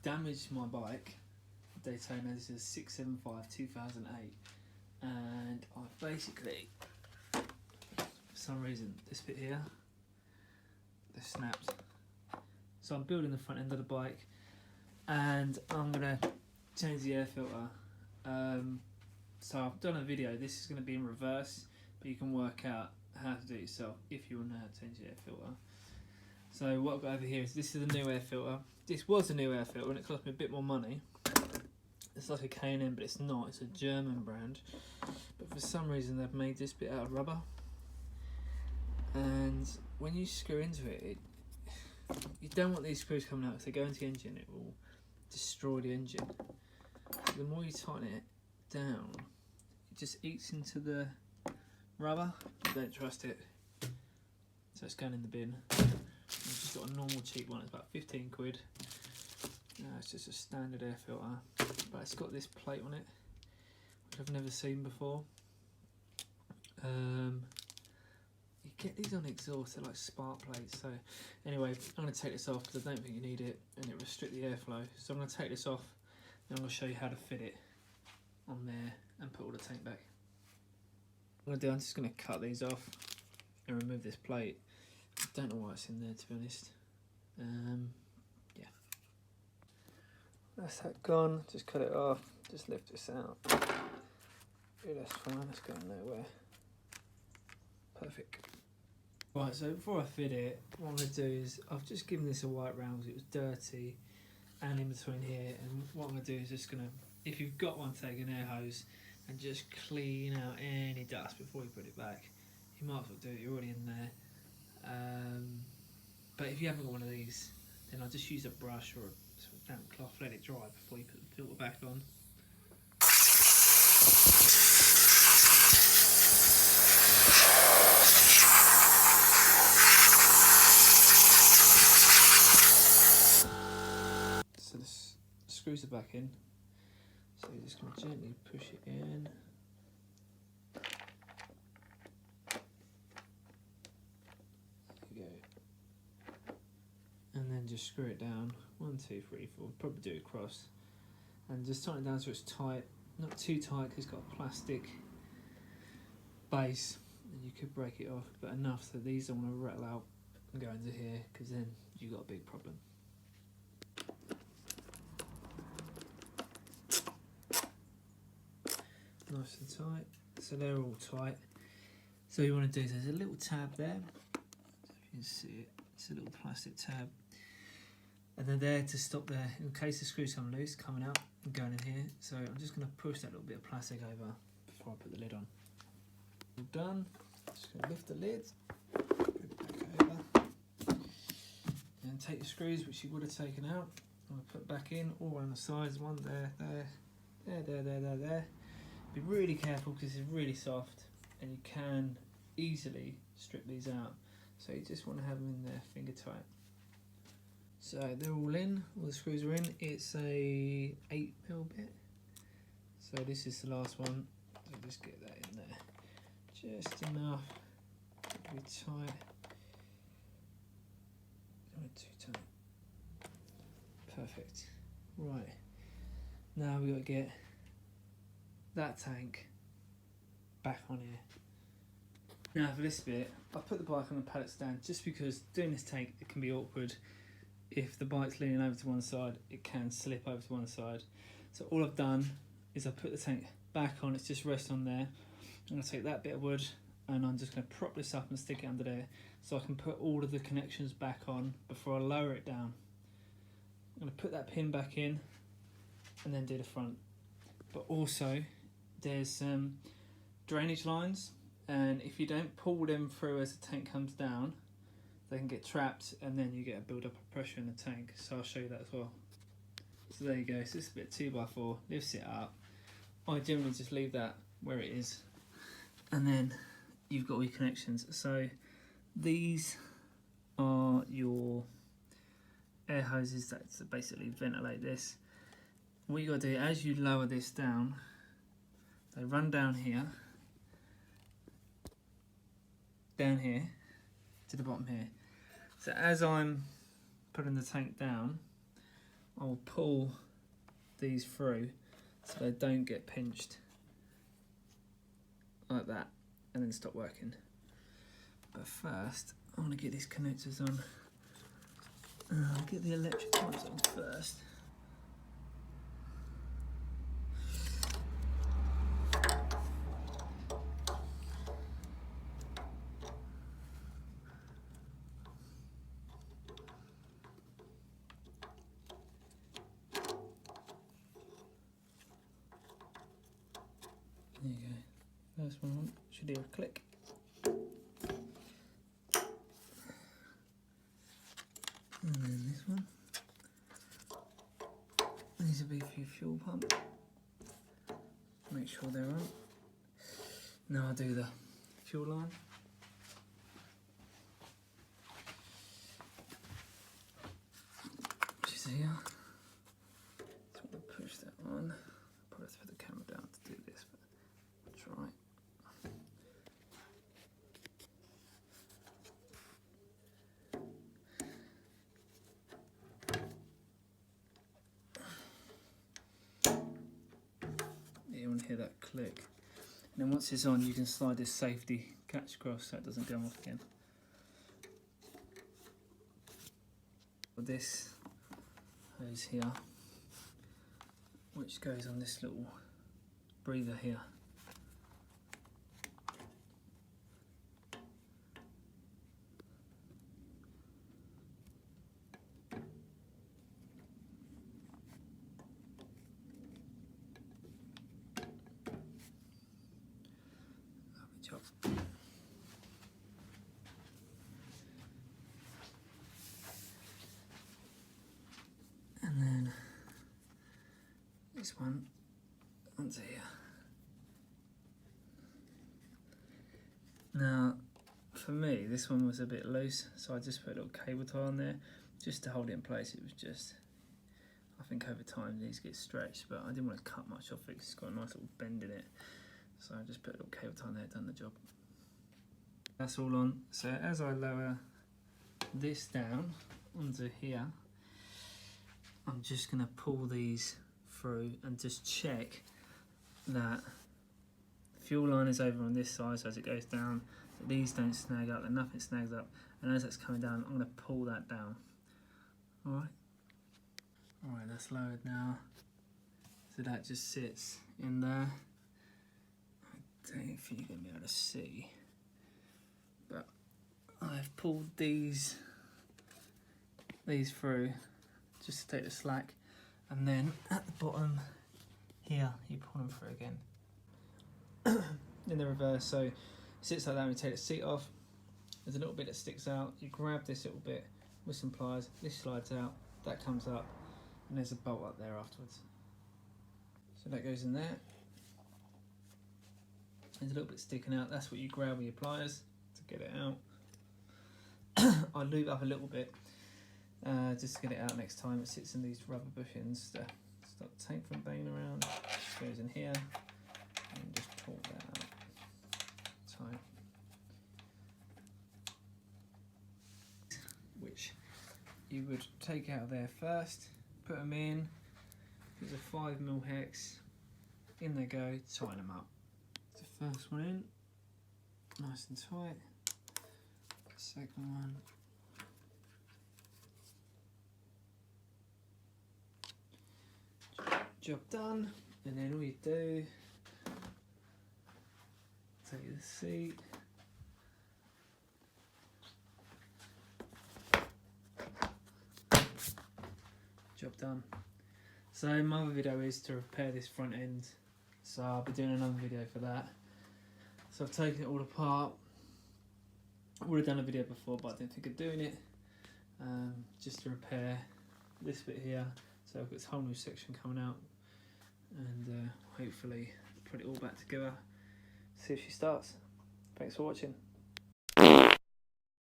damaged my bike, Daytona. This is 675 2008, and I basically, for some reason, this bit here, this snapped. So I'm building the front end of the bike, and I'm gonna change the air filter. So I've done a video. This is going to be in reverse, but you can work out how to do it yourself if you want to know how to change the air filter. So what I've got over here is, this is a new air filter. This was a new air filter and it cost me a bit more money. It's like a K&M, but it's not. It's a German brand. But for some reason they've made this bit out of rubber. And when you screw into it, you don't want these screws coming out, because they go into the engine, it will destroy the engine. The more you tighten it down, it just eats into the rubber. I don't trust it, so it's going in the bin. I've just got a normal cheap one. It's about 15 quid. It's just a standard air filter, but it's got this plate on it, which I've never seen before. You get these on exhaust, they're like spark plates. So anyway, I'm going to take this off because I don't think you need it, and it restricts the airflow. So I'm going to take this off, and I'm going to show you how to fit it on there and put all the tank back. What I'm just going to cut these off and remove this plate. I don't know why it's in there, to be honest. Yeah. That's that gone. Just cut it off. Just lift this out. Yeah, that's fine. That's going nowhere. Perfect. Right, so before I fit it, what I'm going to do is, I've just given this a wipe round because it was dirty and in between here, and what I'm going to do is just going to, if you've got one, take an air hose and just clean out any dust before you put it back. You might as well do it, you're already in there. But if you haven't got one of these, then I'll just use a brush or a sort of damp cloth, let it dry before you put the filter back on. So the screws are back in, so you're just going to gently push it in. There you go. And then just screw it down. 1, 2, 3, 4. Probably do it across. And just tighten it down so it's tight. Not too tight because it's got a plastic base and you could break it off, but enough so these don't want to rattle out and go into here, because then you've got a big problem. Nice and tight, so they're all tight. So what you want to do is, there's a little tab there, if you can see it, it's a little plastic tab, and they're there to stop there in case the screws come loose, coming out and going in here. So I'm just going to push that little bit of plastic over before I put the lid on. All done. Just going to lift the lid, put it back over, and take the screws which you would have taken out. I'm going to put back in all around the sides, one there, there. Be really careful because it's really soft and you can easily strip these out. So you just want to have them in there finger tight. So they're all in, all the screws are in. It's a 8mm bit. So this is the last one. So just get that in there. Just enough to be tight. Not too tight. Perfect. Right. Now we've got to get that tank back on here. Now for this bit, I put the bike on a pallet stand just because doing this tank, it can be awkward. If the bike's leaning over to one side, it can slip over to one side. So all I've done is I put the tank back on, it's just rest on there. I'm going to take that bit of wood and I'm just going to prop this up and stick it under there so I can put all of the connections back on before I lower it down. I'm going to put that pin back in and then do the front. But also, there's some drainage lines, and if you don't pull them through as the tank comes down, they can get trapped and then you get a build up of pressure in the tank. So I'll show you that as well. So there you go, so this is a bit 2x4, lifts it up. I generally just leave that where it is, and then you've got all your connections. So these are your air hoses that basically ventilate this. What you got to do, as you lower this down, they run down here to the bottom here. So as I'm putting the tank down, I'll pull these through so they don't get pinched like that and then stop working. But first, I want to get these connectors on. I'll get the electric ones on first. There you go. First one on, should hear a click. And then this one. These will be for your fuel pump. Make sure they're on. Now I'll do the fuel line. Which is here. Just want to push that on. Probably have to put the camera down to do this, but that's right. You want to hear that click. And then once it's on, you can slide this safety catch across so it doesn't go off again. With this hose here, which goes on this little breather here. And then this one onto here. Now, for me, this one was a bit loose, so I just put a little cable tie on there just to hold it in place. It was just, I think over time these get stretched, but I didn't want to cut much off it because it's got a nice little bend in it. So I just put a little cable tie on there, done the job. That's all on. So as I lower this down onto here, I'm just going to pull these through and just check that the fuel line is over on this side, so as it goes down, that these don't snag up, that nothing snags up, and as that's coming down, I'm going to pull that down. Alright? Alright, that's lowered now. So that just sits in there. I don't think you're going to be able to see, but I've pulled these through just to take the slack, and then at the bottom here you pull them through again in the reverse. So it sits like that. When you take the seat off, there's a little bit that sticks out. You grab this little bit with some pliers, this slides out, that comes up, and there's a bolt up there afterwards. So that goes in there. There's a little bit sticking out, that's what you grab with your pliers to get it out. I lube up a little bit just to get it out next time. It sits in these rubber bushings to stop the tank from banging around. Just goes in here and just pull that out tight. Which you would take out of there first, put them in. There's a 5mm hex. In they go, tighten them up. The first one in, nice and tight. Second one. Job done. And then all you do, take the seat. Job done. So my other video is to repair this front end. So I'll be doing another video for that. So I've taken it all apart. I would have done a video before, but I didn't think of doing it. Just to repair this bit here. So I've got this whole new section coming out, and hopefully put it all back together. See if she starts. Thanks for watching.